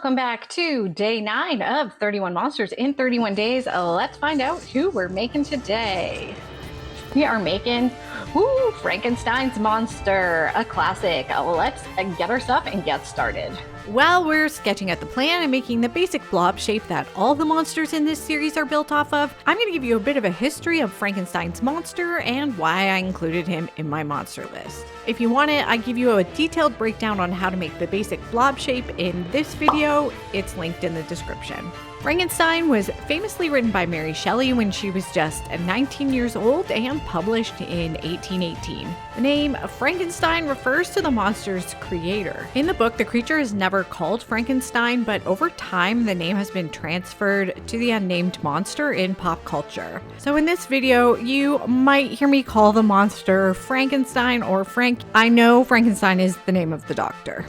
Welcome back to day 9 of 31 Monsters in 31 Days. Let's find out who we're making today. We are making Frankenstein's monster, a classic. Let's get our stuff and get started. While we're sketching out the plan and making the basic blob shape that all the monsters in this series are built off of, I'm going to give you a bit of a history of Frankenstein's monster and why I included him in my monster list. If you want it, I give you a detailed breakdown on how to make the basic blob shape in this video. It's linked in the description. Frankenstein was famously written by Mary Shelley when she was just 19 years old and published in 1818. The name Frankenstein refers to the monster's creator. In the book, the creature is never called Frankenstein, but over time, the name has been transferred to the unnamed monster in pop culture. So in this video, you might hear me call the monster Frankenstein or Frank. I know Frankenstein is the name of the doctor.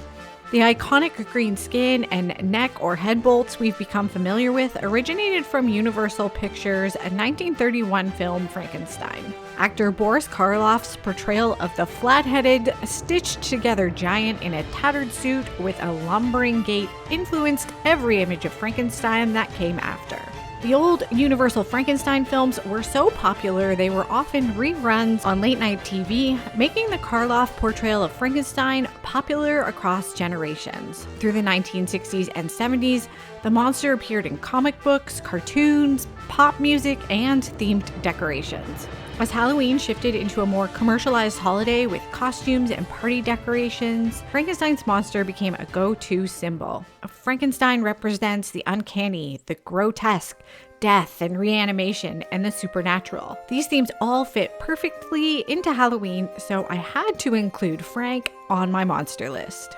The iconic green skin and neck or head bolts we've become familiar with originated from Universal Pictures' 1931 film Frankenstein. Actor Boris Karloff's portrayal of the flat-headed, stitched-together giant in a tattered suit with a lumbering gait influenced every image of Frankenstein that came after. The old Universal Frankenstein films were so popular they were often reruns on late-night TV, making the Karloff portrayal of Frankenstein popular across generations. Through the 1960s and 70s, the monster appeared in comic books, cartoons, pop music, and themed decorations. As Halloween shifted into a more commercialized holiday with costumes and party decorations, Frankenstein's monster became a go-to symbol. Frankenstein represents the uncanny, the grotesque, death and reanimation, and the supernatural. These themes all fit perfectly into Halloween, so I had to include Frank on my monster list.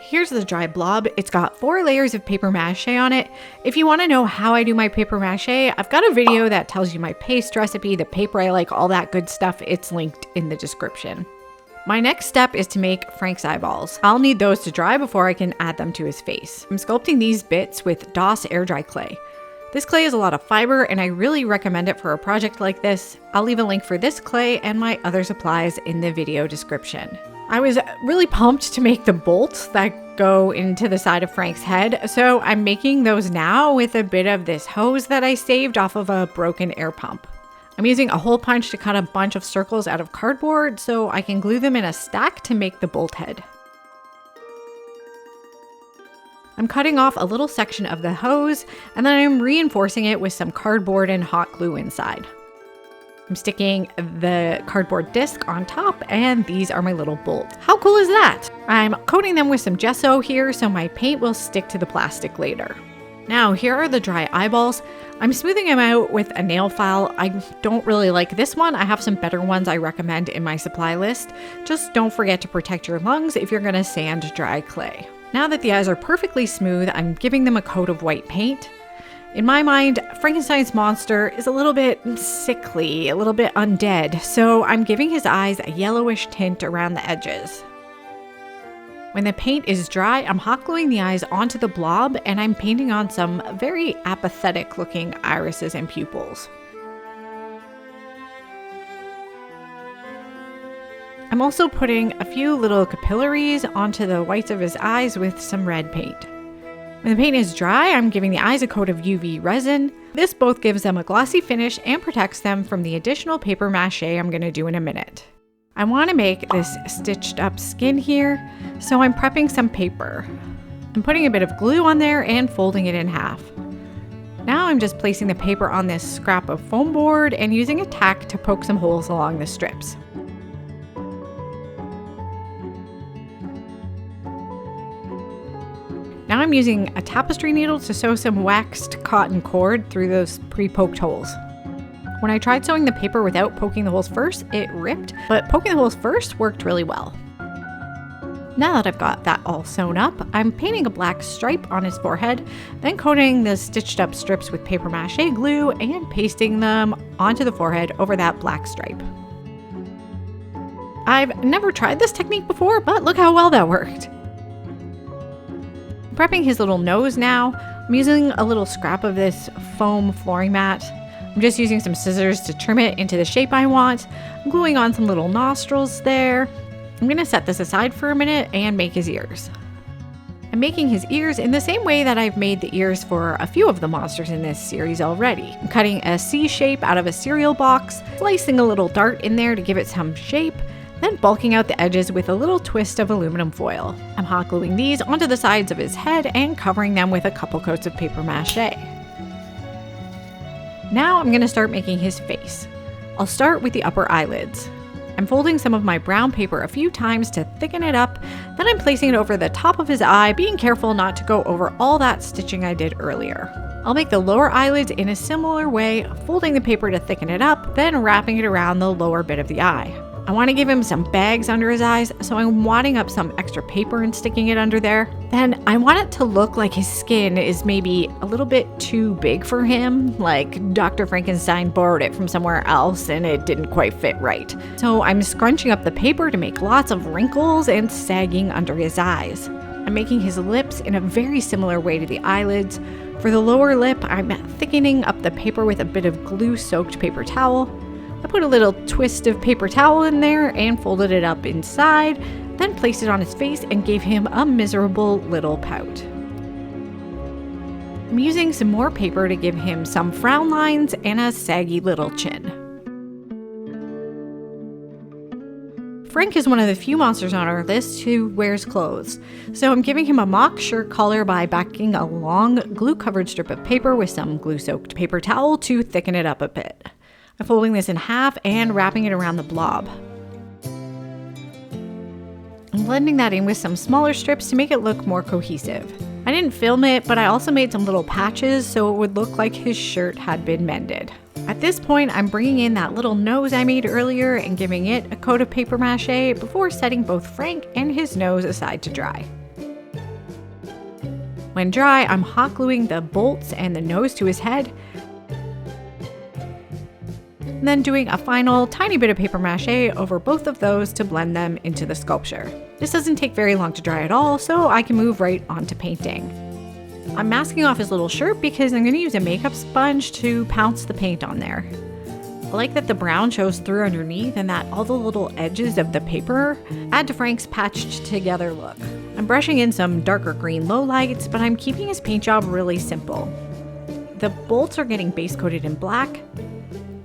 Here's the dry blob. It's got 4 layers of paper mache on it. If you want to know how I do my paper mache, I've got a video that tells you my paste recipe, the paper I like, all that good stuff. It's linked in the description. My next step is to make Frank's eyeballs. I'll need those to dry before I can add them to his face. I'm sculpting these bits with DOS air dry clay. This clay is a lot of fiber and I really recommend it for a project like this. I'll leave a link for this clay and my other supplies in the video description. I was really pumped to make the bolts that go into the side of Frank's head, so I'm making those now with a bit of this hose that I saved off of a broken air pump. I'm using a hole punch to cut a bunch of circles out of cardboard so I can glue them in a stack to make the bolt head. I'm cutting off a little section of the hose and then I'm reinforcing it with some cardboard and hot glue inside. I'm sticking the cardboard disc on top and these are my little bolts. How cool is that? I'm coating them with some gesso here so my paint will stick to the plastic later. Now here are the dry eyeballs. I'm smoothing them out with a nail file. I don't really like this one. I have some better ones I recommend in my supply list. Just don't forget to protect your lungs if you're gonna sand dry clay. Now that the eyes are perfectly smooth, I'm giving them a coat of white paint. In my mind, Frankenstein's monster is a little bit sickly, a little bit undead, so I'm giving his eyes a yellowish tint around the edges. When the paint is dry, I'm hot gluing the eyes onto the blob and I'm painting on some very apathetic looking irises and pupils. I'm also putting a few little capillaries onto the whites of his eyes with some red paint. When the paint is dry, I'm giving the eyes a coat of UV resin. This both gives them a glossy finish and protects them from the additional paper mache I'm going to do in a minute. I want to make this stitched up skin here, so I'm prepping some paper. I'm putting a bit of glue on there and folding it in half. Now I'm just placing the paper on this scrap of foam board and using a tack to poke some holes along the strips. Now I'm using a tapestry needle to sew some waxed cotton cord through those pre-poked holes. When I tried sewing the paper without poking the holes first, it ripped, but poking the holes first worked really well. Now that I've got that all sewn up, I'm painting a black stripe on his forehead, then coating the stitched up strips with paper mache glue and pasting them onto the forehead over that black stripe. I've never tried this technique before, but look how well that worked. Prepping his little nose now. I'm using a little scrap of this foam flooring mat. I'm just using some scissors to trim it into the shape I want. I'm gluing on some little nostrils there. I'm gonna set this aside for a minute and make his ears. I'm making his ears in the same way that I've made the ears for a few of the monsters in this series already. I'm cutting a C shape out of a cereal box, slicing a little dart in there to give it some shape, then bulking out the edges with a little twist of aluminum foil. I'm hot gluing these onto the sides of his head and covering them with a couple coats of paper mache. Now I'm going to start making his face. I'll start with the upper eyelids. I'm folding some of my brown paper a few times to thicken it up, then I'm placing it over the top of his eye, being careful not to go over all that stitching I did earlier. I'll make the lower eyelids in a similar way, folding the paper to thicken it up, then wrapping it around the lower bit of the eye. I want to give him some bags under his eyes, so I'm wadding up some extra paper and sticking it under there. Then I want it to look like his skin is maybe a little bit too big for him, like Dr. Frankenstein borrowed it from somewhere else and it didn't quite fit right. So I'm scrunching up the paper to make lots of wrinkles and sagging under his eyes. I'm making his lips in a very similar way to the eyelids. For the lower lip, I'm thickening up the paper with a bit of glue-soaked paper towel. I put a little twist of paper towel in there and folded it up inside, then placed it on his face and gave him a miserable little pout. I'm using some more paper to give him some frown lines and a saggy little chin. Frank is one of the few monsters on our list who wears clothes, so I'm giving him a mock shirt collar by backing a long glue-covered strip of paper with some glue-soaked paper towel to thicken it up a bit. I'm folding this in half and wrapping it around the blob. I'm blending that in with some smaller strips to make it look more cohesive. I didn't film it, but I also made some little patches so it would look like his shirt had been mended. At this point, I'm bringing in that little nose I made earlier and giving it a coat of paper mache before setting both Frank and his nose aside to dry. When dry, I'm hot gluing the bolts and the nose to his head, and then doing a final tiny bit of paper mache over both of those to blend them into the sculpture. This doesn't take very long to dry at all, so I can move right on to painting. I'm masking off his little shirt because I'm going to use a makeup sponge to pounce the paint on there. I like that the brown shows through underneath and that all the little edges of the paper add to Frank's patched together look. I'm brushing in some darker green lowlights, but I'm keeping his paint job really simple. The bolts are getting base coated in black.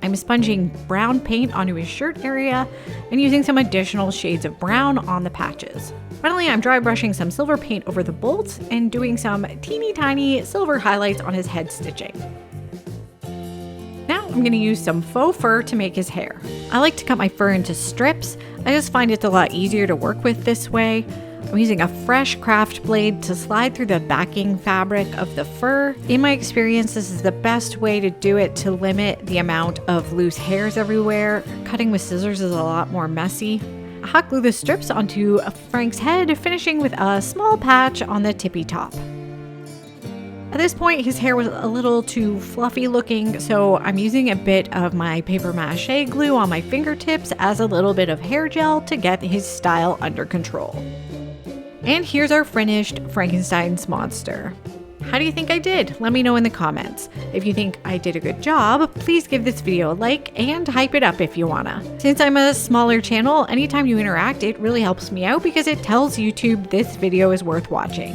I'm sponging brown paint onto his shirt area and using some additional shades of brown on the patches. Finally, I'm dry brushing some silver paint over the bolts and doing some teeny tiny silver highlights on his head stitching. Now I'm going to use some faux fur to make his hair. I like to cut my fur into strips. I just find it's a lot easier to work with this way. I'm using a fresh craft blade to slide through the backing fabric of the fur. In my experience, this is the best way to do it to limit the amount of loose hairs everywhere. Cutting with scissors is a lot more messy. I hot glue the strips onto Frank's head, finishing with a small patch on the tippy top. At this point, his hair was a little too fluffy looking, so I'm using a bit of my paper mache glue on my fingertips as a little bit of hair gel to get his style under control. And here's our finished Frankenstein's monster. How do you think I did? Let me know in the comments. If you think I did a good job, please give this video a like and hype it up if you wanna. Since I'm a smaller channel, anytime you interact, it really helps me out because it tells YouTube this video is worth watching.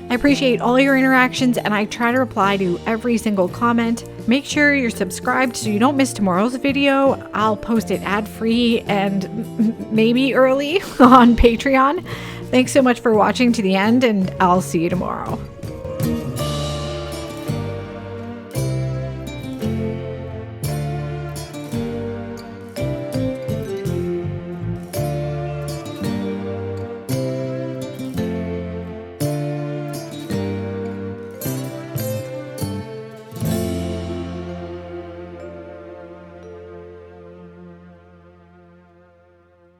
I appreciate all your interactions and I try to reply to every single comment. Make sure you're subscribed so you don't miss tomorrow's video. I'll post it ad-free and maybe early on Patreon. Thanks so much for watching to the end, and I'll see you tomorrow.